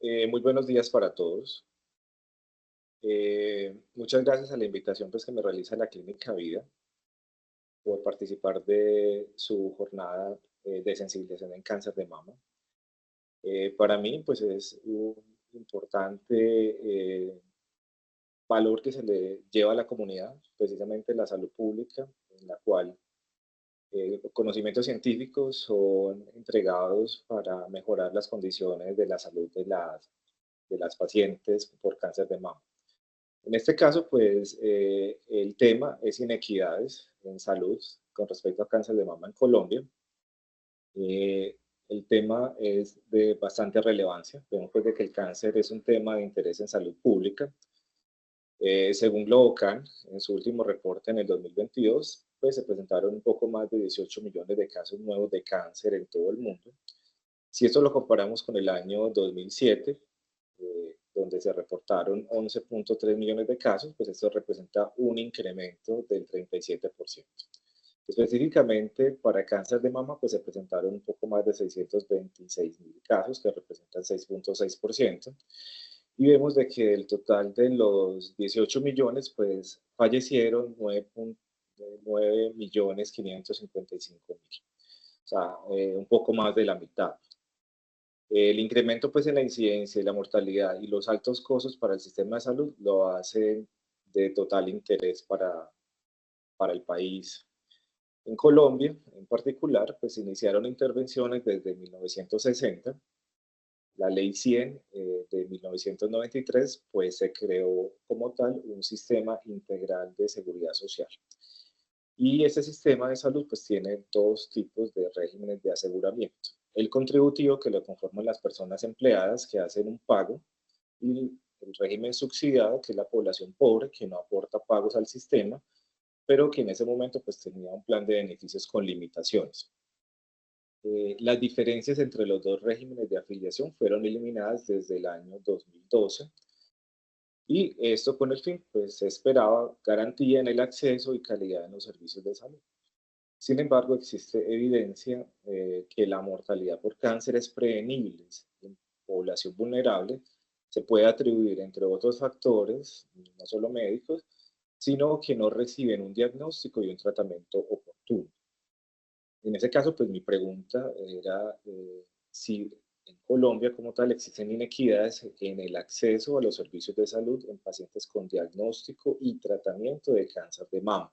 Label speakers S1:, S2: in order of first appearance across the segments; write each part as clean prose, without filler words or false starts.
S1: Muy buenos días para todos. Muchas gracias a la invitación pues, que me realiza la Clínica Vida por participar de su jornada de sensibilización en cáncer de mama. Para mí pues, es un importante valor que se le lleva a la comunidad, precisamente la salud pública, en la cual conocimientos científicos son entregados para mejorar las condiciones de la salud de las pacientes por cáncer de mama. En este caso, pues el tema es inequidades en salud con respecto a cáncer de mama en Colombia. Eh, el tema es de bastante relevancia. Vemos pues, de que el cáncer es un tema de interés en salud pública. Según Globocan, en su último reporte en el 2022, pues se presentaron un poco más de 18 millones de casos nuevos de cáncer en todo el mundo. Si esto lo comparamos con el año 2007, donde se reportaron 11.3 millones de casos, pues esto representa un incremento del 37%. Específicamente para cáncer de mama, pues se presentaron un poco más de 626 mil casos, que representan 6.6%. Y vemos de que el total de los 18 millones, pues fallecieron 9 millones 555 mil. O sea, un poco más de la mitad. El incremento pues, en la incidencia y la mortalidad y los altos costos para el sistema de salud lo hacen de total interés para el país. En Colombia, en particular, pues iniciaron intervenciones desde 1960. La Ley 100 de 1993, pues se creó como tal un sistema integral de seguridad social. Y este sistema de salud pues tiene dos tipos de regímenes de aseguramiento. El contributivo, que lo conforman las personas empleadas que hacen un pago, y el régimen subsidiado, que es la población pobre que no aporta pagos al sistema, pero que en ese momento pues tenía un plan de beneficios con limitaciones. Las diferencias entre los dos regímenes de afiliación fueron eliminadas desde el año 2012 y esto con el fin, pues se esperaba garantía en el acceso y calidad en los servicios de salud. Sin embargo, existe evidencia que la mortalidad por cánceres prevenibles en población vulnerable se puede atribuir, entre otros factores, no solo médicos, sino que no reciben un diagnóstico y un tratamiento oportuno. En ese caso, pues mi pregunta era si en Colombia como tal existen inequidades en el acceso a los servicios de salud en pacientes con diagnóstico y tratamiento de cáncer de mama.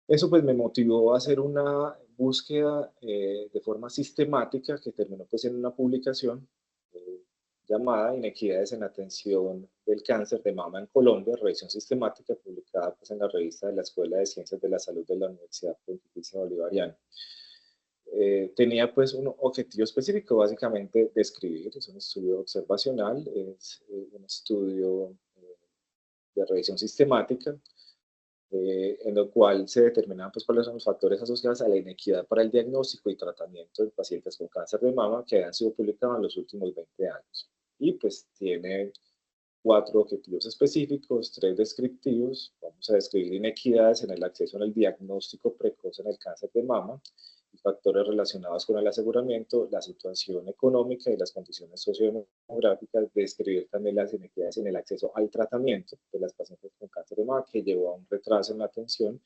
S1: Eso pues me motivó a hacer una búsqueda de forma sistemática que terminó pues en una publicación eh, llamada Inequidades en atención del cáncer de mama en Colombia, revisión sistemática, publicada pues en la revista de la Escuela de Ciencias de la Salud de la Universidad Pontificia Bolivariana. Tenía pues un objetivo específico, básicamente describir, es un estudio observacional, es un estudio de revisión sistemática, en lo cual se determinan pues, cuáles son los factores asociados a la inequidad para el diagnóstico y tratamiento de pacientes con cáncer de mama que han sido publicados en los últimos 20 años. Y pues tiene 4 objetivos específicos, 3 descriptivos. Vamos a describir inequidades en el acceso al diagnóstico precoz en el cáncer de mama y factores relacionados con el aseguramiento, la situación económica y las condiciones sociodemográficas, describir también las inequidades en el acceso al tratamiento de las pacientes con cáncer de mama que llevó a un retraso en la atención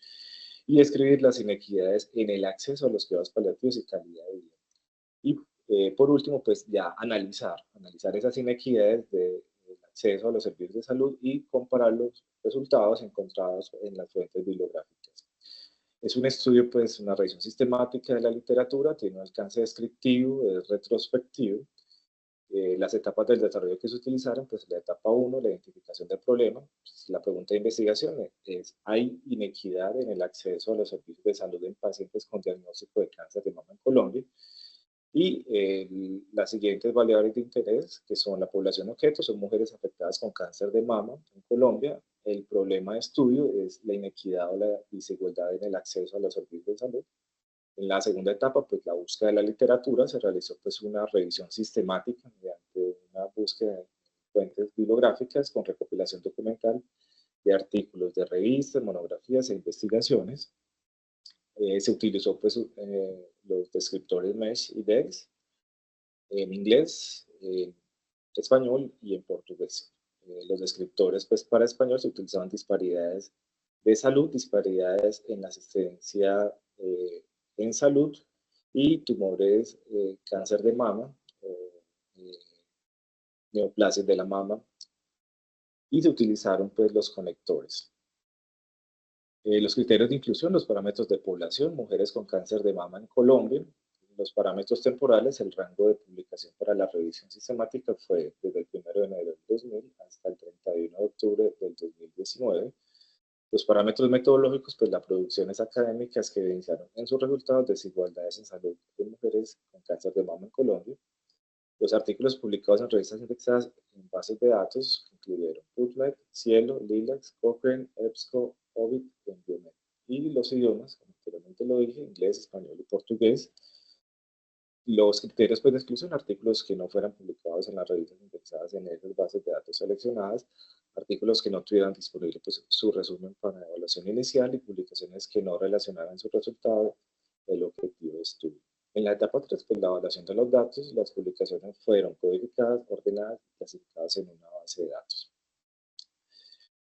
S1: y describir las inequidades en el acceso a los cuidados paliativos y calidad de vida. Y por último, pues ya analizar esas inequidades del acceso a los servicios de salud y comparar los resultados encontrados en las fuentes bibliográficas. Es un estudio, pues, una revisión sistemática de la literatura, tiene un alcance descriptivo, es retrospectivo. Las etapas del desarrollo que se utilizaron, pues la etapa 1, la identificación del problema. Pues, la pregunta de investigación es, ¿hay inequidad en el acceso a los servicios de salud en pacientes con diagnóstico de cáncer de mama en Colombia? Y las siguientes variables de interés, que son la población objeto, son mujeres afectadas con cáncer de mama en Colombia. El problema de estudio es la inequidad o la desigualdad en el acceso a los servicios de salud. En la segunda etapa, pues la búsqueda de la literatura, se realizó pues una revisión sistemática mediante una búsqueda de fuentes bibliográficas con recopilación documental de artículos de revistas, monografías e investigaciones. Se utilizó pues los descriptores MESH y DEX en inglés. español y en portugués. Los descriptores, pues para español se utilizaban disparidades de salud, disparidades en la asistencia en salud y tumores, cáncer de mama, eh, neoplasias de la mama, y se utilizaron pues los conectores. Los criterios de inclusión, los parámetros de población, mujeres con cáncer de mama en Colombia, los parámetros temporales, el rango de publicación para la revisión sistemática fue desde el 1 de enero del 2000 hasta el 31 de octubre del 2019. Los parámetros metodológicos, pues las producciones académicas que evidenciaron en sus resultados desigualdades en salud de mujeres con cáncer de mama en Colombia. Los artículos publicados en revistas indexadas en bases de datos incluyeron PubMed, Cielo, Lilacs, Cochrane, EBSCO, Ovid y Biomed. Y los idiomas, como anteriormente lo dije, inglés, español y portugués. Los criterios pues, de exclusión, artículos que no fueran publicados en las revistas indexadas en esas bases de datos seleccionadas, artículos que no tuvieran disponible pues, su resumen para evaluación inicial y publicaciones que no relacionaran su resultado el objetivo de estudio. En la etapa 3, pues, la evaluación de los datos, las publicaciones fueron codificadas, ordenadas y clasificadas en una base de datos.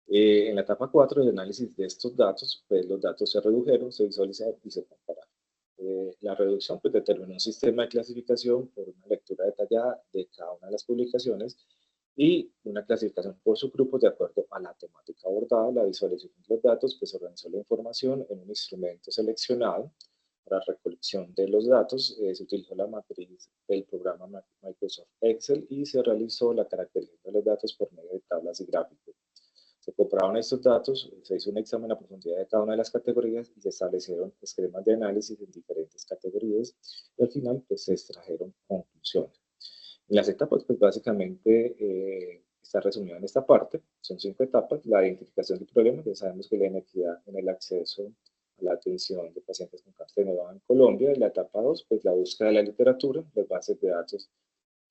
S1: En la etapa 4, el análisis de estos datos, pues los datos se redujeron, se visualizaron y se compararon. La reducción pues, determinó un sistema de clasificación por una lectura detallada de cada una de las publicaciones y una clasificación por subgrupos de acuerdo a la temática abordada. La visualización de los datos pues organizó la información en un instrumento seleccionado. Para recolección de los datos se utilizó la matriz del programa Microsoft Excel y se realizó la caracterización de los datos por medio de tablas y gráficos. Se compraron estos datos, se hizo un examen a profundidad de cada una de las categorías y se establecieron esquemas de análisis en diferentes categorías y al final pues, se extrajeron conclusiones. En las etapas, pues básicamente está resumido en esta parte, son 5 etapas, la identificación de problemas, ya sabemos que la inequidad en el acceso a la atención de pacientes con cáncer de mama en Colombia, en la etapa 2, pues la búsqueda de la literatura, las bases de datos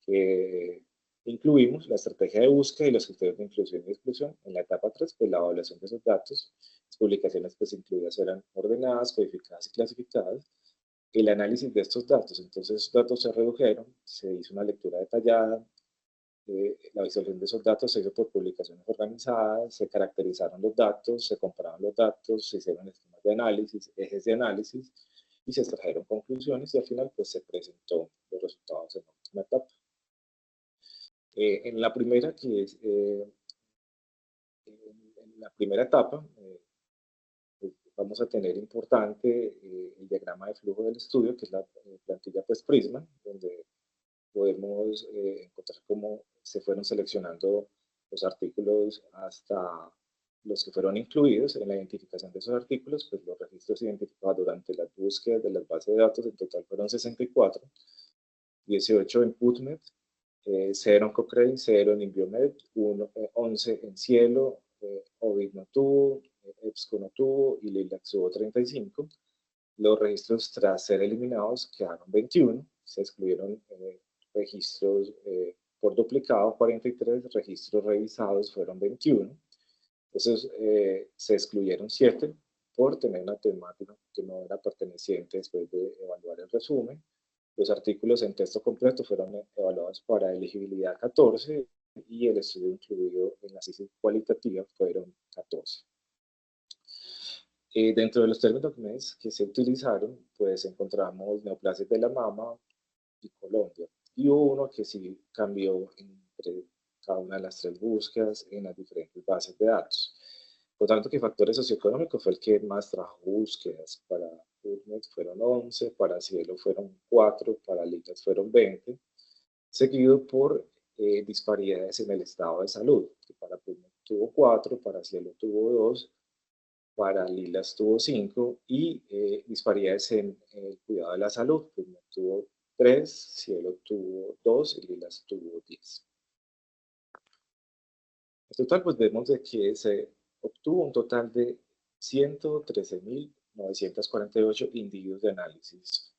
S1: que incluimos, la estrategia de búsqueda y los criterios de inclusión y exclusión. En la etapa 3, pues la evaluación de esos datos, las publicaciones pues incluidas eran ordenadas, codificadas y clasificadas, el análisis de estos datos. Entonces, esos datos se redujeron, se hizo una lectura detallada, la visualización de esos datos se hizo por publicaciones organizadas, se caracterizaron los datos, se compararon los datos, se hicieron esquemas de análisis, ejes de análisis y se extrajeron conclusiones y al final pues se presentó los resultados en la última etapa. En la primera, que es en la primera etapa, pues, vamos a tener importante el diagrama de flujo del estudio, que es la plantilla pues Prisma, donde podemos encontrar cómo se fueron seleccionando los artículos hasta los que fueron incluidos en la identificación de esos artículos, pues los registros identificados durante las búsquedas de las bases de datos en total fueron 64, 18 en PubMed, 0 en Cochrane, 0 en Biomed, 11 en Cielo, Ovid no tuvo, EBSCO no tuvo y Lilacs tuvo 35. Los registros tras ser eliminados quedaron 21, se excluyeron registros por duplicado 43, registros revisados fueron 21. Entonces se excluyeron 7 por tener una temática que no era perteneciente después de evaluar el resumen. Los artículos en texto completo fueron evaluados para elegibilidad 14 y el estudio incluido en la análisis cualitativa fueron 14. Dentro de los términos que se utilizaron, pues encontramos neoplasias de la mama y Colombia. Y hubo uno que sí cambió entre cada una de las 3 búsquedas en las diferentes bases de datos. Por tanto, que factores socioeconómicos fue el que más trajo búsquedas. Para PubMed fueron 11, para Cielo fueron 4, para Litas fueron 20, seguido por disparidades en el estado de salud, que para PubMed tuvo 4, para Cielo tuvo 2, para Lilas tuvo 5 y disparidades en el cuidado de la salud. PubMed tuvo 3, Cielo tuvo 2 y Lilas tuvo 10. En total, pues vemos de que se obtuvo un total de 113.948 individuos de análisis.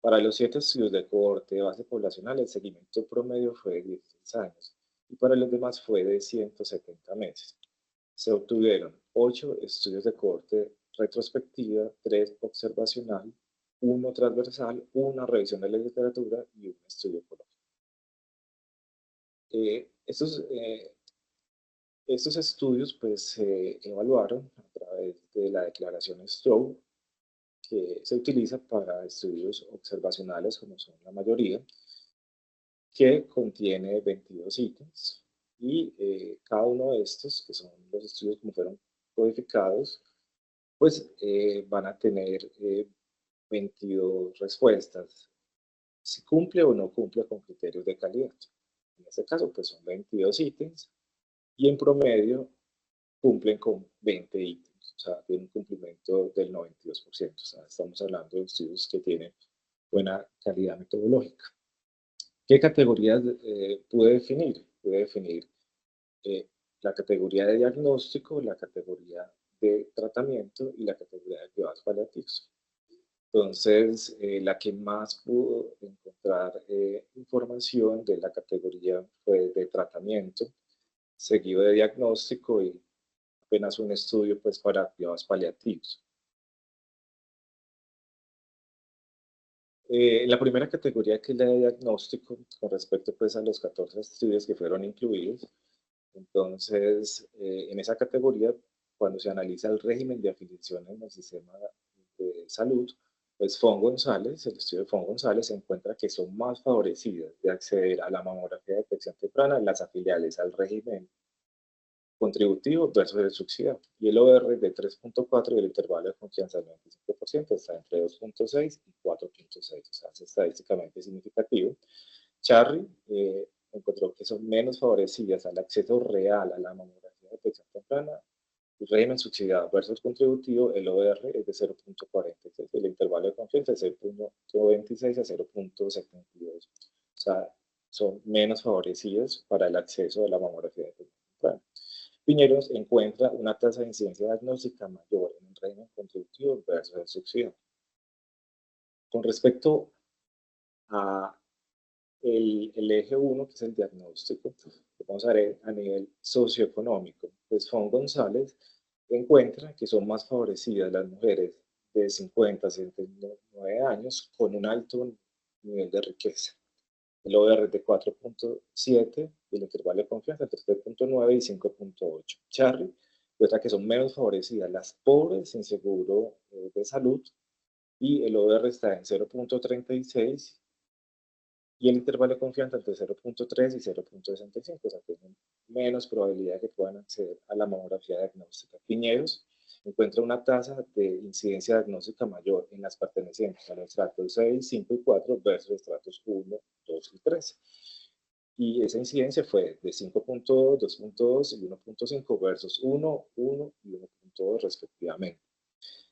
S1: Para los 7 estudios de cohorte de base poblacional, el seguimiento promedio fue de 16 años y para los demás fue de 170 meses. Se obtuvieron 8 estudios de cohorte retrospectiva, 3 observacional, 1 transversal, 1 revisión de la literatura y un estudio ecológico. Estos estudios pues se evaluaron a través de la declaración Stroh, que se utiliza para estudios observacionales, como son la mayoría, que contiene 22 ítems. Y cada uno de estos, que son los estudios como fueron codificados, pues van a tener 22 respuestas, si cumple o no cumple con criterios de calidad. En este caso, pues son 22 ítems y en promedio cumplen con 20 ítems, o sea, tienen un cumplimiento del 92%. O sea, estamos hablando de estudios que tienen buena calidad metodológica. ¿Qué categorías pude definir? Pude definir eh, la categoría de diagnóstico, la categoría de tratamiento y la categoría de cuidados paliativos. Entonces, la que más pudo encontrar información de la categoría fue de tratamiento, seguido de diagnóstico y apenas un estudio pues para cuidados paliativos. La primera categoría, que es la de diagnóstico, con respecto pues a los 14 estudios que fueron incluidos, entonces en esa categoría, cuando se analiza el régimen de afiliación en el sistema de salud, pues Fon González, el estudio de Fon González, encuentra que son más favorecidas de acceder a la mamografía de detección temprana las afiliadas al régimen contributivo versus el subsidiado. Y el OR de 3.4 y el intervalo de confianza del 95% está entre 2.6 y 4.6, o sea, es estadísticamente significativo. Charry encontró que son menos favorecidas al acceso real a la mamografía de detección temprana. El régimen subsidiado versus contributivo, el OR es de 0.46, el intervalo de confianza es de 0.26 a 0.72. O sea, son menos favorecidas para el acceso a la mamografía de detección temprana. Piñeros encuentra una tasa de incidencia diagnóstica mayor en el régimen contributivo versus el subsidiado. Con respecto a el eje 1, que es el diagnóstico, vamos a ver a nivel socioeconómico. Pues Fon González encuentra que son más favorecidas las mujeres de 50 a 79 años con un alto nivel de riqueza. El OR de 4.7 y el intervalo de confianza entre 3.9 y 5.8. Charlie muestra que son menos favorecidas las pobres sin seguro de salud y el OR está en 0.36 y el intervalo de confianza entre 0.3 y 0.65, o sea, tienen menos probabilidad de que puedan acceder a la mamografía diagnóstica. Piñeros encuentra una tasa de incidencia diagnóstica mayor en las pertenecientes a los estratos 6, 5 y 4 versus estratos 1, 2 y 3. Y esa incidencia fue de 5.2, 2.2 y 1.5 versus 1, 1 y 1.2 respectivamente.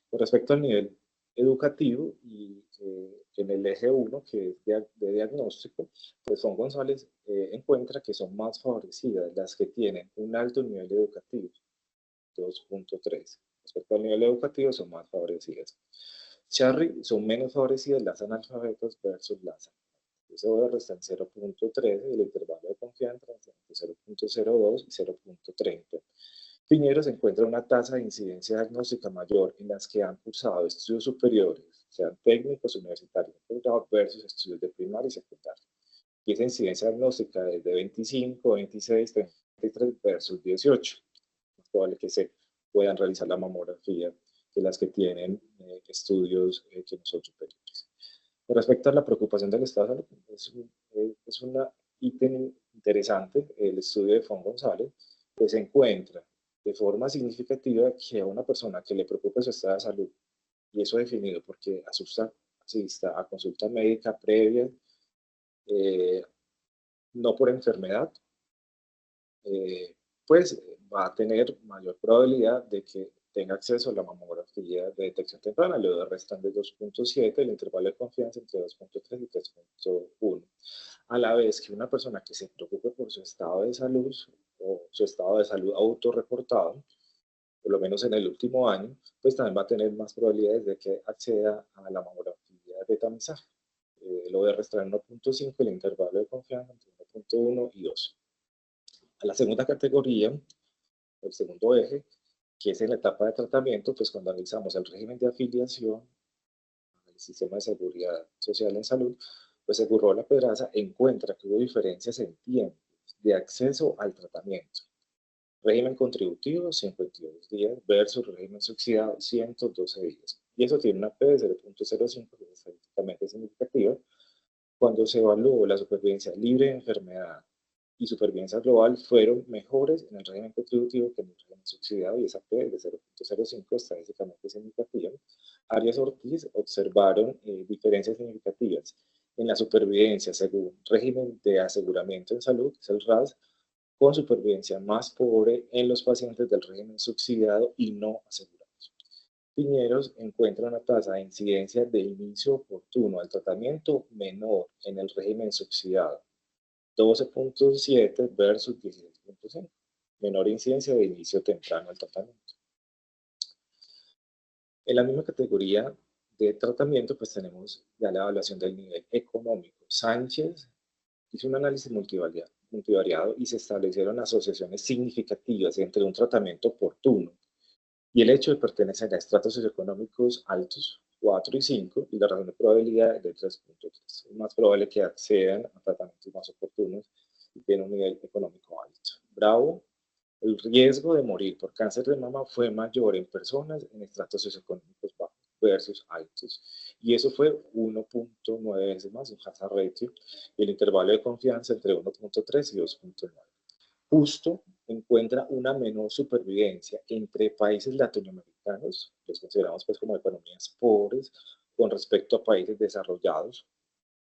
S1: Con respecto al nivel educativo y en el eje 1, que es de diagnóstico, pues Fon González encuentra que son más favorecidas las que tienen un alto nivel educativo, 2.3. Respecto al nivel educativo, son más favorecidas. Charry son menos favorecidas las analfabetas versus las analfabetas. Ese OR está en 0.13 y el intervalo de confianza entre 0.02 y 0.30. Piñeros encuentra una tasa de incidencia diagnóstica mayor en las que han cursado estudios superiores, sean técnicos, universitarios, versus estudios de primaria y secundaria. Y esa incidencia diagnóstica es de 25, 26, 33 versus 18. Es probable que se puedan realizar la mamografía que las que tienen estudios que no son superiores. Con respecto a la preocupación del Estado de salud, es un ítem interesante. El estudio de Fon González pues encuentra de forma significativa que a una persona que le preocupe su estado de salud, y eso definido porque asista a consulta médica previa, eh, no por enfermedad, eh, pues va a tener mayor probabilidad de que tenga acceso a la mamografía de detección temprana. El OR restan de 2.7, el intervalo de confianza entre 2.3 y 3.1. A la vez que una persona que se preocupe por su estado de salud o su estado de salud autorreportado, por lo menos en el último año, pues también va a tener más probabilidades de que acceda a la mamografía de tamizaje. Lo voy a restar en 1.5, el intervalo de confianza entre 1.1 y 2. A la segunda categoría, el segundo eje, que es en la etapa de tratamiento, pues cuando analizamos el régimen de afiliación al sistema de seguridad social en salud, pues Segurrola Pedraza encuentra que hubo diferencias en tiempos de acceso al tratamiento. Régimen contributivo, 52 días, versus régimen subsidiado, 112 días. Y eso tiene una P de 0.05, que es estadísticamente significativa. Cuando se evaluó la supervivencia libre de enfermedad y supervivencia global, fueron mejores en el régimen contributivo que en el régimen subsidiado, y esa P de 0.05 estadísticamente significativa. Arias Ortiz observaron diferencias significativas en la supervivencia según régimen de aseguramiento en salud, que es el RAS, con supervivencia más pobre en los pacientes del régimen subsidiado y no asegurados. Piñeros encuentra una tasa de incidencia de inicio oportuno al tratamiento menor en el régimen subsidiado, 12.7 versus 16.5, menor incidencia de inicio temprano al tratamiento. En la misma categoría de tratamiento, pues tenemos ya la evaluación del nivel económico. Sánchez hizo un análisis multivariado y se establecieron asociaciones significativas entre un tratamiento oportuno y el hecho de pertenecer a estratos socioeconómicos altos, 4 y 5, y la razón de probabilidad de 3.3. Es más probable que accedan a tratamientos más oportunos y tienen un nivel económico alto. Bravo, el riesgo de morir por cáncer de mama fue mayor en personas en estratos socioeconómicos bajos versus altos. Y eso fue 1.9 veces más, un hazard ratio, y el intervalo de confianza entre 1.3 y 2.9. Justo encuentra una menor supervivencia entre países latinoamericanos, los consideramos pues como economías pobres, con respecto a países desarrollados,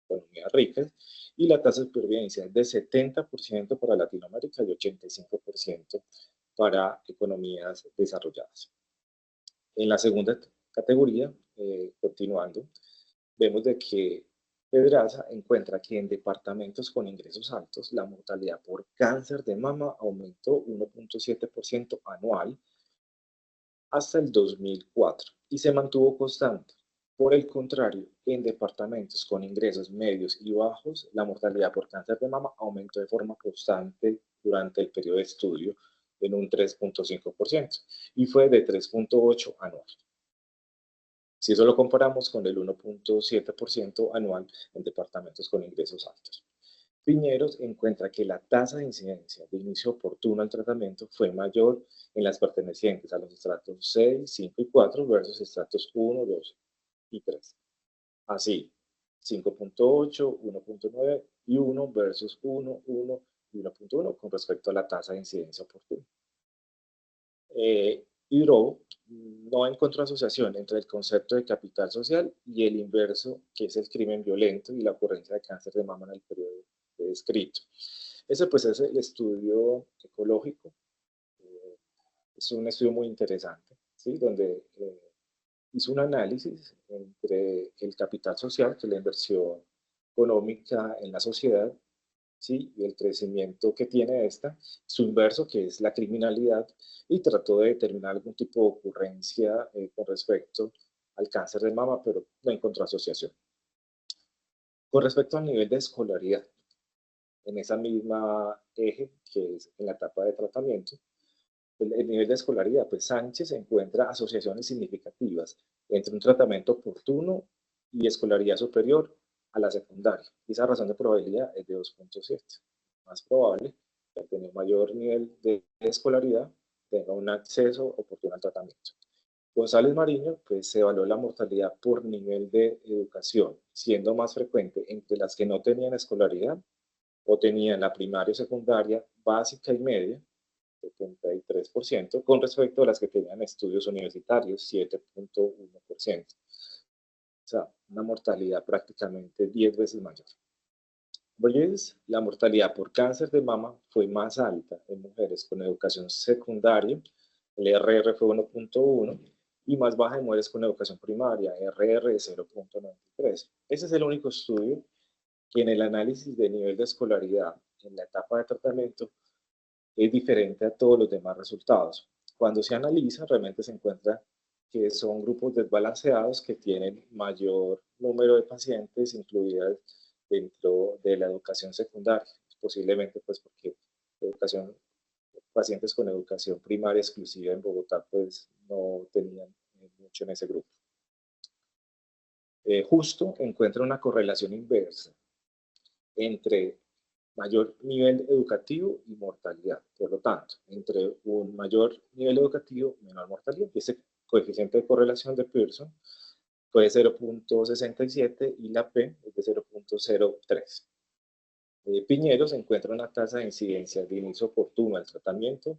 S1: economías ricas, y la tasa de supervivencia es de 70% para Latinoamérica y 85% para economías desarrolladas. En la segunda categoría, continuando, vemos de que Pedraza encuentra que en departamentos con ingresos altos, la mortalidad por cáncer de mama aumentó 1.7% anual hasta el 2004 y se mantuvo constante. Por el contrario, en departamentos con ingresos medios y bajos, la mortalidad por cáncer de mama aumentó de forma constante durante el periodo de estudio en un 3.5% y fue de 3.8 anual. Si eso lo comparamos con el 1.7% anual en departamentos con ingresos altos. Piñeros encuentra que la tasa de incidencia de inicio oportuno al tratamiento fue mayor en las pertenecientes a los estratos 6, 5 y 4 versus estratos 1, 2 y 3. Así, 5.8, 1.9 y 1 versus 1, 1 y 1.1 con respecto a la tasa de incidencia oportuna. Hidrobo no encontró asociación entre el concepto de capital social y el inverso, que es el crimen violento y la ocurrencia de cáncer de mama en el periodo descrito. Ese pues es el estudio ecológico. Es un estudio muy interesante, ¿sí? Donde hizo un análisis entre el capital social, que es la inversión económica en la sociedad, ¿sí? Y el crecimiento que tiene esta, su inverso, que es la criminalidad, y trató de determinar algún tipo de ocurrencia con respecto al cáncer de mama, pero no encontró asociación. Con respecto al nivel de escolaridad, en esa misma eje, que es en la etapa de tratamiento, el nivel de escolaridad, pues Sánchez encuentra asociaciones significativas entre un tratamiento oportuno y escolaridad superior a la secundaria. Y esa razón de probabilidad es de 2.7. Más probable que al tener mayor nivel de escolaridad tenga un acceso oportuno al tratamiento. González Mariño, pues se evaluó la mortalidad por nivel de educación, siendo más frecuente entre las que no tenían escolaridad o tenían la primaria o secundaria básica y media, 73%, con respecto a las que tenían estudios universitarios, 7.1%. O sea, una mortalidad prácticamente 10 veces mayor. Pues la mortalidad por cáncer de mama fue más alta en mujeres con educación secundaria, el RR fue 1.1, y más baja en mujeres con educación primaria, RR de 0.93. Ese es el único estudio que en el análisis de nivel de escolaridad en la etapa de tratamiento es diferente a todos los demás resultados. Cuando se analiza, realmente se encuentra que son grupos desbalanceados que tienen mayor número de pacientes incluidas dentro de la educación secundaria, posiblemente pues porque educación, pacientes con educación primaria exclusiva en Bogotá pues no tenían mucho en ese grupo. Justo encuentra una correlación inversa entre mayor nivel educativo y mortalidad. Por lo tanto, entre un mayor nivel educativo, menor mortalidad. Y ese coeficiente de correlación de Pearson fue de 0,67 y la P es de 0,03. Piñeros encuentra una tasa de incidencia de inicio oportuno al tratamiento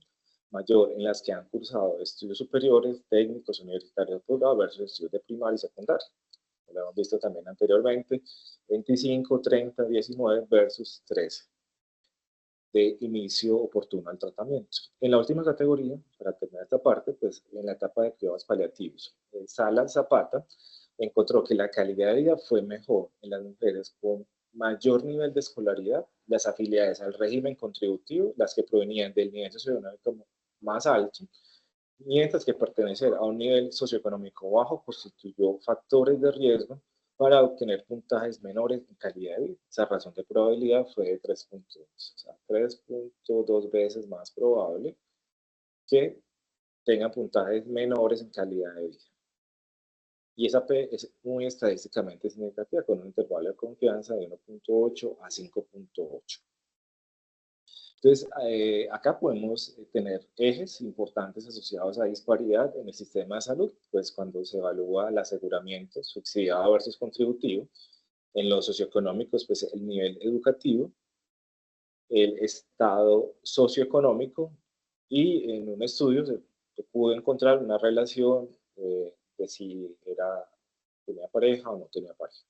S1: mayor en las que han cursado estudios superiores, técnicos, universitarios, posgrado versus estudios de primaria y secundaria. Lo hemos visto también anteriormente, 25, 30, 19 versus 13 de inicio oportuno al tratamiento. En la última categoría, para terminar esta parte, pues en la etapa de cuidados paliativos, Sala Zapata encontró que la calidad de vida fue mejor en las mujeres con mayor nivel de escolaridad, las afiliadas al régimen contributivo, las que provenían del nivel socioeconómico más alto, mientras que pertenecer a un nivel socioeconómico bajo constituyó factores de riesgo para obtener puntajes menores en calidad de vida. Esa razón de probabilidad fue de 3.2, o sea, 3.2 veces más probable que tengan puntajes menores en calidad de vida. Y esa P es muy estadísticamente significativa, con un intervalo de confianza de 1.8 a 5.8. Entonces, acá podemos tener ejes importantes asociados a disparidad en el sistema de salud, pues cuando se evalúa el aseguramiento subsidiado versus contributivo, en los socioeconómicos, pues el nivel educativo, el estado socioeconómico, y en un estudio se pudo encontrar una relación de si tenía pareja o no tenía pareja.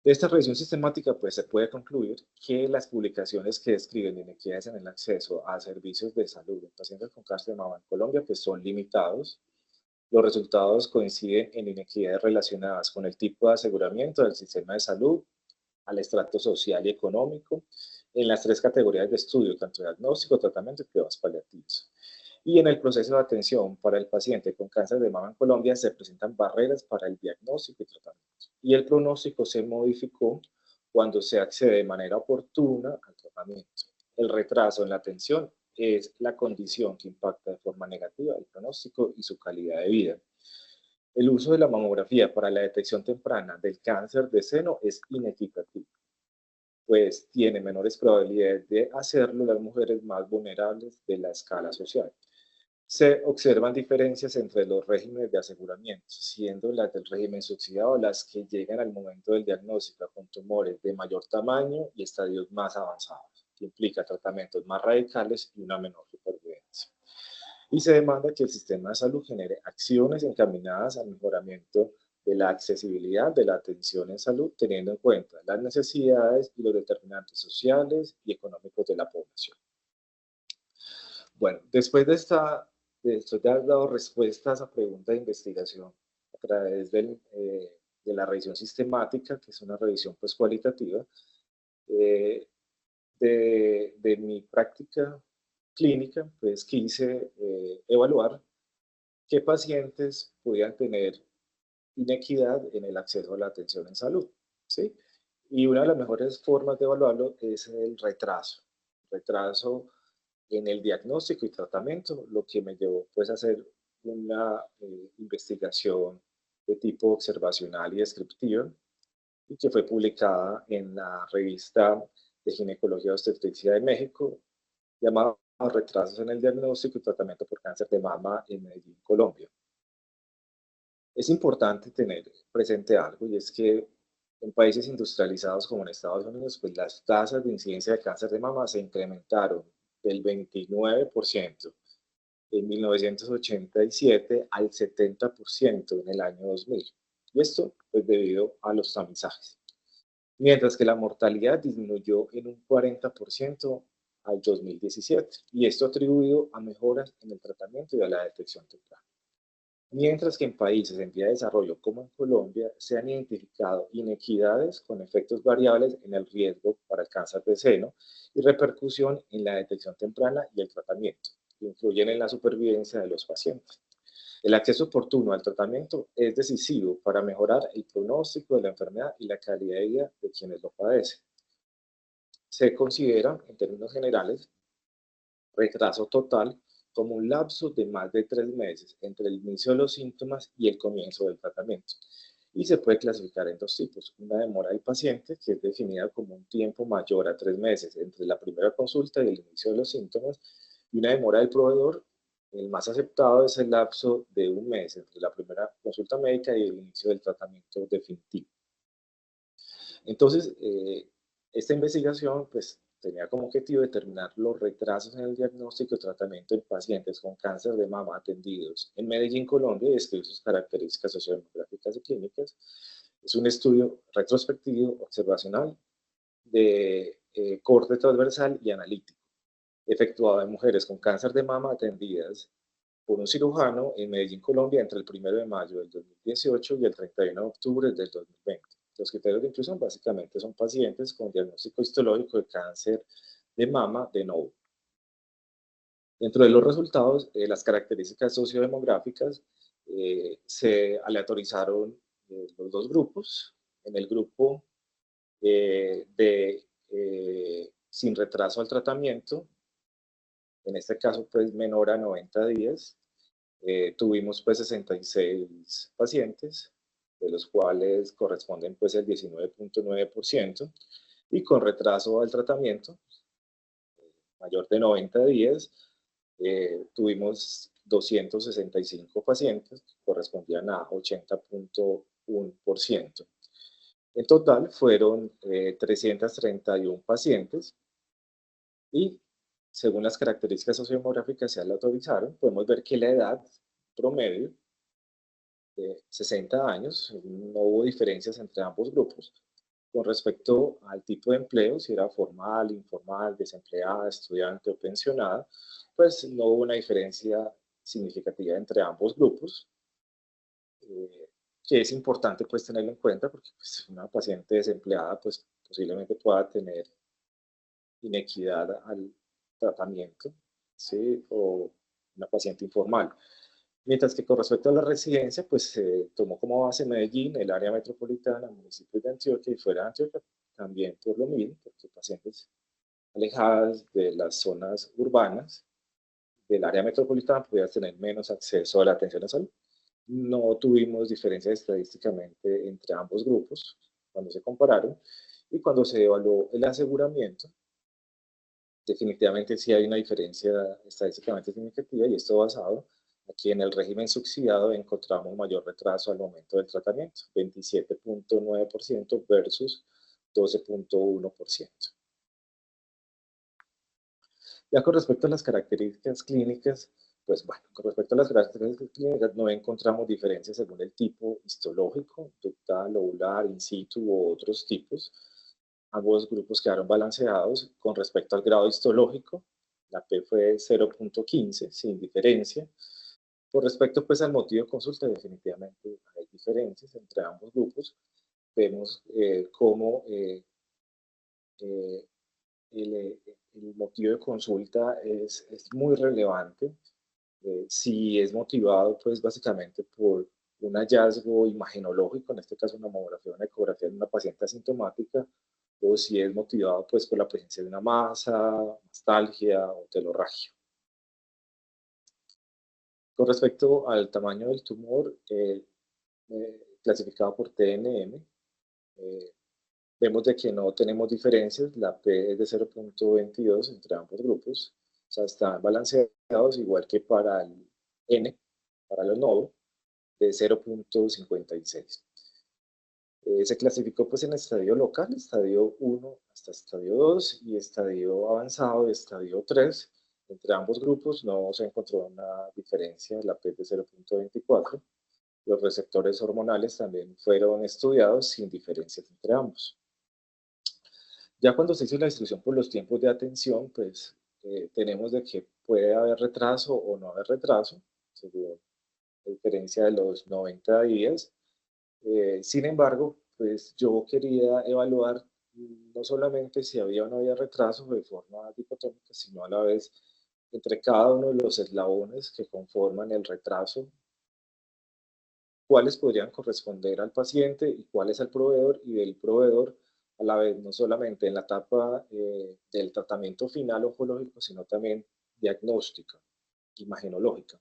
S1: De esta revisión sistemática, pues se puede concluir que las publicaciones que describen inequidades en el acceso a servicios de salud en pacientes con cáncer de mama en Colombia, pues son limitados. Los resultados coinciden en inequidades relacionadas con el tipo de aseguramiento del sistema de salud, al estrato social y económico, en las tres categorías de estudio, tanto diagnóstico, tratamiento y cuidados paliativos. Y en el proceso de atención para el paciente con cáncer de mama en Colombia se presentan barreras para el diagnóstico y tratamiento. Y el pronóstico se modificó cuando se accede de manera oportuna al tratamiento. El retraso en la atención es la condición que impacta de forma negativa el pronóstico y su calidad de vida. El uso de la mamografía para la detección temprana del cáncer de seno es inequitativo, pues tiene menores probabilidades de hacerlo las mujeres más vulnerables de la escala social. Se observan diferencias entre los regímenes de aseguramiento, siendo las del régimen subsidiado las que llegan al momento del diagnóstico con tumores de mayor tamaño y estadios más avanzados, que implica tratamientos más radicales y una menor supervivencia. Y se demanda que el sistema de salud genere acciones encaminadas al mejoramiento de la accesibilidad de la atención en salud, teniendo en cuenta las necesidades y los determinantes sociales y económicos de la población. Bueno, después de esto ya has dado respuestas a preguntas de investigación a través de la revisión sistemática, que es una revisión pues cualitativa, eh, de mi práctica clínica, pues quise evaluar qué pacientes podían tener inequidad en el acceso a la atención en salud, ¿sí? Y una de las mejores formas de evaluarlo es el retraso. Retraso en el diagnóstico y tratamiento, lo que me llevó pues a hacer una investigación de tipo observacional y descriptiva, y que fue publicada en la revista de Ginecología y Obstetricia de México, llamada Retrasos en el diagnóstico y tratamiento por cáncer de mama en Medellín, Colombia. Es importante tener presente algo, y es que en países industrializados como en Estados Unidos, pues las tasas de incidencia de cáncer de mama se incrementaron del 29% en 1987 al 70% en el año 2000. Y esto es debido a los tamizajes. Mientras que la mortalidad disminuyó en un 40% al 2017. Y esto atribuido a mejoras en el tratamiento y a la detección temprana. Mientras que en países en vía de desarrollo como en Colombia se han identificado inequidades con efectos variables en el riesgo para el cáncer de seno y repercusión en la detección temprana y el tratamiento, que influyen en la supervivencia de los pacientes. El acceso oportuno al tratamiento es decisivo para mejorar el pronóstico de la enfermedad y la calidad de vida de quienes lo padecen. Se considera, en términos generales, retraso total como un lapso de más de 3 meses entre el inicio de los síntomas y el comienzo del tratamiento. y se puede clasificar en dos tipos. Una demora del paciente, que es definida como un tiempo mayor a 3 meses entre la primera consulta y el inicio de los síntomas, y una demora del proveedor. El más aceptado es el lapso de 1 mes entre la primera consulta médica y el inicio del tratamiento definitivo. Entonces, esta investigación pues, tenía como objetivo determinar los retrasos en el diagnóstico y tratamiento en pacientes con cáncer de mama atendidos en Medellín, Colombia, y describir sus características sociodemográficas y clínicas. Es un estudio retrospectivo, observacional, de corte transversal y analítico, efectuado en mujeres con cáncer de mama atendidas por un cirujano en Medellín, Colombia, entre el 1 de mayo del 2018 y el 31 de octubre del 2020. Los criterios de inclusión básicamente son pacientes con diagnóstico histológico de cáncer de mama de novo. Dentro de los resultados, las características sociodemográficas se aleatorizaron los dos grupos. En el grupo sin retraso al tratamiento, en este caso pues menor a 90 días, tuvimos pues 66 pacientes, de los cuales corresponden pues el 19.9%, y con retraso al tratamiento, mayor de 90 días, tuvimos 265 pacientes, que correspondían a 80.1%. En total fueron 331 pacientes y según las características sociodemográficas se autorizaron, podemos ver que la edad promedio de 60 años, no hubo diferencias entre ambos grupos. Con respecto al tipo de empleo, si era formal, informal, desempleada, estudiante o pensionada, pues no hubo una diferencia significativa entre ambos grupos, que es importante pues tenerlo en cuenta porque pues, una paciente desempleada pues posiblemente pueda tener inequidad al tratamiento, ¿sí? O una paciente informal. Mientras que con respecto a la residencia, pues se tomó como base Medellín, el área metropolitana, municipios de Antioquia y fuera de Antioquia, también por lo mismo, porque pacientes alejadas de las zonas urbanas del área metropolitana podían tener menos acceso a la atención a salud. No tuvimos diferencias estadísticamente entre ambos grupos cuando se compararon, y cuando se evaluó el aseguramiento, definitivamente sí hay una diferencia estadísticamente significativa, y esto basado aquí en el régimen subsidiado encontramos mayor retraso al momento del tratamiento, 27.9% versus 12.1%. Ya con respecto a las características clínicas, pues bueno, con respecto a las características clínicas no encontramos diferencias según el tipo histológico, ductal, ovular, in situ u otros tipos. Ambos grupos quedaron balanceados. Con respecto al grado histológico, la P fue 0.15, sin diferencia. Con respecto pues al motivo de consulta, definitivamente hay diferencias entre ambos grupos. Vemos cómo el, el, motivo de consulta es muy relevante. Si es motivado pues básicamente por un hallazgo imagenológico, en este caso una mamografía o una ecografía de una paciente asintomática, o si es motivado pues por la presencia de una masa, mastalgia o telorragia. Con respecto al tamaño del tumor, clasificado por TNM, vemos de que no tenemos diferencias, la P es de 0.22 entre ambos grupos, o sea, están balanceados igual que para el N, para los nodos, de 0.56. Se clasificó pues en estadio local, estadio 1 hasta estadio 2 y estadio avanzado, estadio 3. Entre ambos grupos no se encontró una diferencia, la P de 0.24. Los receptores hormonales también fueron estudiados sin diferencias entre ambos. Ya cuando se hizo la distribución por los tiempos de atención, pues tenemos de que puede haber retraso o no haber retraso, según la diferencia de los 90 días. Sin embargo, pues yo quería evaluar no solamente si había o no había retraso de forma dicotómica, sino a la vez entre cada uno de los eslabones que conforman el retraso, cuáles podrían corresponder al paciente y cuáles al proveedor, y del proveedor a la vez no solamente en la etapa del tratamiento final oncológico, sino también diagnóstica, imagenológica.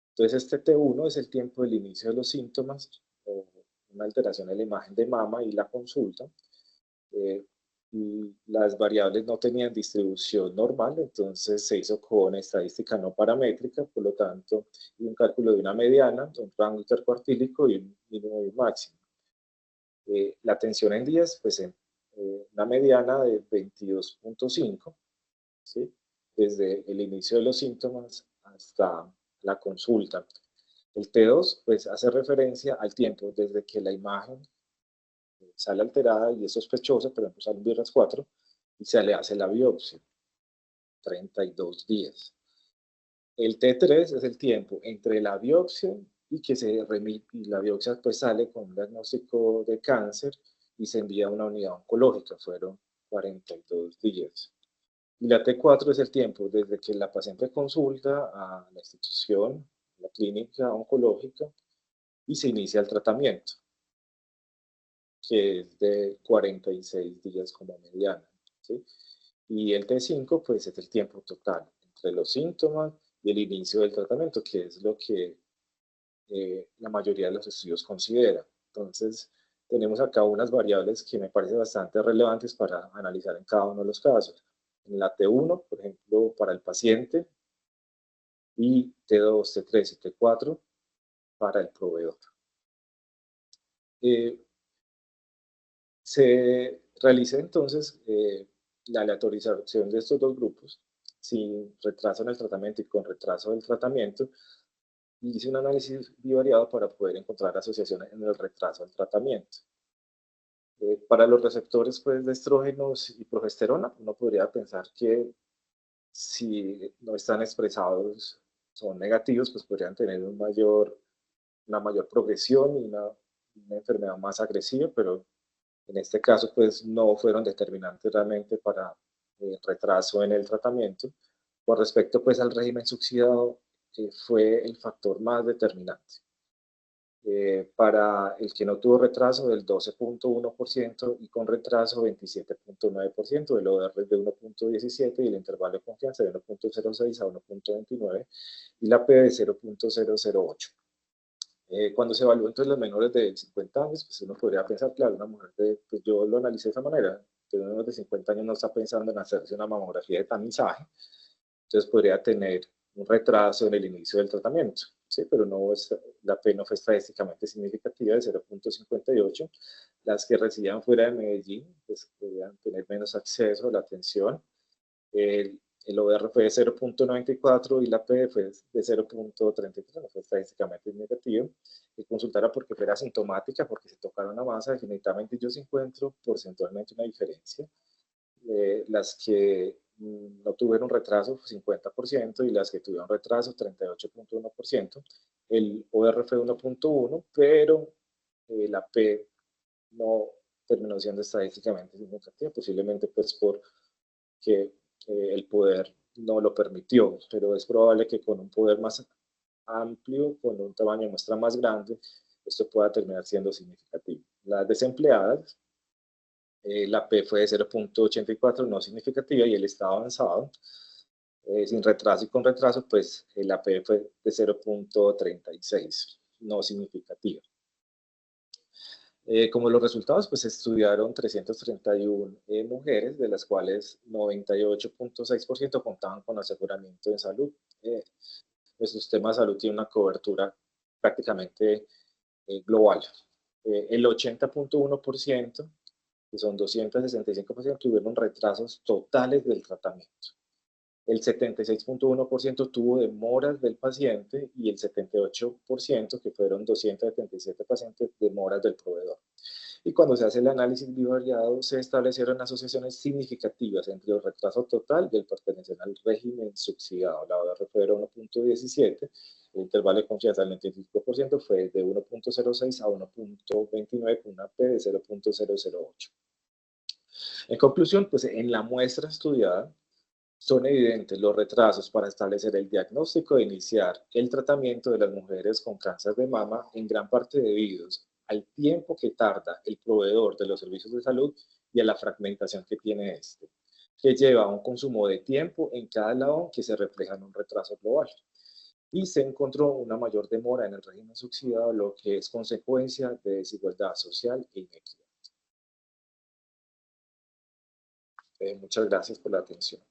S1: Entonces este T1 es el tiempo del inicio de los síntomas, o una alteración en la imagen de mama y la consulta. eh, y las variables no tenían distribución normal, entonces se hizo con estadística no paramétrica, por lo tanto, y un cálculo de una mediana, de un rango intercuartílico y un mínimo y un máximo. La tensión en días, pues en una mediana de 22.5, ¿sí? Desde el inicio de los síntomas hasta la consulta. El T2 pues hace referencia al tiempo desde que la imagen sale alterada y es sospechosa, por ejemplo sale un viernes 4 y se le hace la biopsia, 32 días. El T3 es el tiempo entre la biopsia y que se remite, y la biopsia pues sale con un diagnóstico de cáncer y se envía a una unidad oncológica, fueron 42 días. Y la T4 es el tiempo desde que la paciente consulta a la institución, la clínica oncológica, y se inicia el tratamiento, que es de 46 días como mediana, ¿sí? Y el T5, pues es el tiempo total entre los síntomas y el inicio del tratamiento, que es lo que la mayoría de los estudios considera. Entonces, tenemos acá unas variables que me parecen bastante relevantes para analizar en cada uno de los casos. En la T1, por ejemplo, para el paciente, y T2, T3 y T4 para el proveedor. Eh, Se realiza entonces la aleatorización de estos dos grupos, sin retraso en el tratamiento y con retraso del tratamiento, y hice un análisis bivariado para poder encontrar asociaciones en el retraso del tratamiento. Para los receptores pues, de estrógenos y progesterona, uno podría pensar que si no están expresados, son negativos, pues podrían tener una mayor progresión y una enfermedad más agresiva, pero en este caso, pues no fueron determinantes realmente para el retraso en el tratamiento. Con respecto pues al régimen subsidiado, fue el factor más determinante. Para el que no tuvo retraso del 12.1% y con retraso 27.9%, el OR de 1.17 y el intervalo de confianza de 1.06 a 1.29 y la P de 0.008. Cuando se evalúa entonces los menores de 50 años, pues uno podría pensar, claro, una mujer pues yo lo analicé de esa manera, que un menor de 50 años no está pensando en hacerse una mamografía de tamizaje, entonces podría tener un retraso en el inicio del tratamiento, ¿sí? Pero no la P no fue estadísticamente significativa de 0.58. Las que residían fuera de Medellín, pues podrían tener menos acceso a la atención. El OR fue de 0.94 y la P fue de 0.33, no fue estadísticamente negativo. Y consultara porque fuera asintomática, porque se tocaron la masa, definitivamente yo sí encuentro porcentualmente una diferencia. Las que no tuvieron retraso, 50%, y las que tuvieron retraso, 38.1%. El OR fue 1.1, pero la P no terminó siendo estadísticamente significativa, posiblemente pues porque el poder no lo permitió, pero es probable que con un poder más amplio, con un tamaño de muestra más grande, esto pueda terminar siendo significativo. Las desempleadas, la P fue de 0.84, no significativa, y el estado avanzado, sin retraso y con retraso, pues la P fue de 0.36, no significativa. Como los resultados, pues se estudiaron 331 mujeres, de las cuales 98.6% contaban con aseguramiento de salud. Nuestro sistema de salud tiene una cobertura prácticamente global. El 80.1%, que son 265%, tuvieron retrasos totales del tratamiento. El 76.1% tuvo demoras del paciente y el 78%, que fueron 277 pacientes, demoras del proveedor. Y cuando se hace el análisis bivariado, se establecieron asociaciones significativas entre el retraso total y el pertenecer al régimen subsidiado. La OR fue de 1.17, el intervalo de confianza del 95% fue de 1.06 a 1.29 con una P de 0.008. En conclusión, pues en la muestra estudiada, son evidentes los retrasos para establecer el diagnóstico e iniciar el tratamiento de las mujeres con cáncer de mama, en gran parte debidos al tiempo que tarda el proveedor de los servicios de salud y a la fragmentación que tiene este, que lleva a un consumo de tiempo en cada lado que se refleja en un retraso global. y se encontró una mayor demora en el régimen subsidiado, lo que es consecuencia de desigualdad social e inequidad. Muchas gracias por la atención.